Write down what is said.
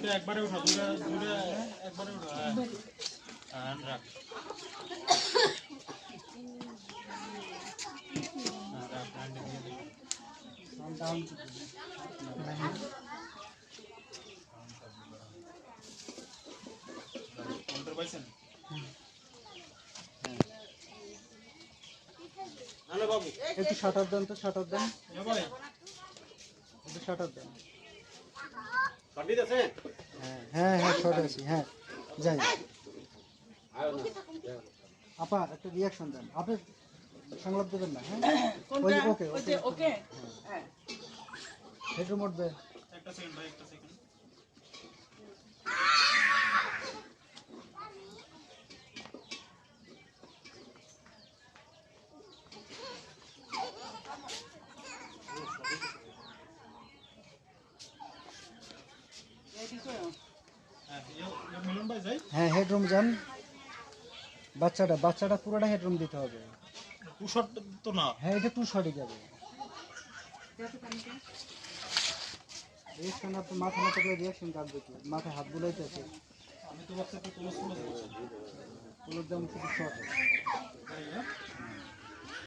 দুইটা একবারে উঠা দুইটা একবারে উঠা হ্যাঁ রাখ রাখ হ্যান্ড দিয়ে দে ডাউন কাউন্টার পাইছেন হ্যালো বাবু একটু শাটার দেন তো শাটার দেন ভাই একটু শাটার দেন পাঠিয়ে আছে হ্যাঁ হ্যাঁ হ্যাঁ শর্ট আছি হ্যাঁ যাই আপা একটা রিয়াকশন দেন আপনি সংলাপ দেবেন না হ্যাঁ ওই ওকে ওকে ওকে হ্যাঁ হেডরুম উঠবে একটা সেকেন্ড ভাই একটা সেকেন্ড মিলন ভাই যাই হ্যাঁ হেডরুম যান বাচ্চাটা পুরোটা হেডরুম দিতে হবে টু শট তো না হ্যাঁ এটা টু শটই যাবে রিয়াকশন আপনি মাথা না থাকলে রিয়াকশন কাটবে কি মাথায় হাত বুলাইতে আছে আমি তো ভাবছি একটু ক্লোজ ক্লোজ পুরো একদম শুধু শট করছি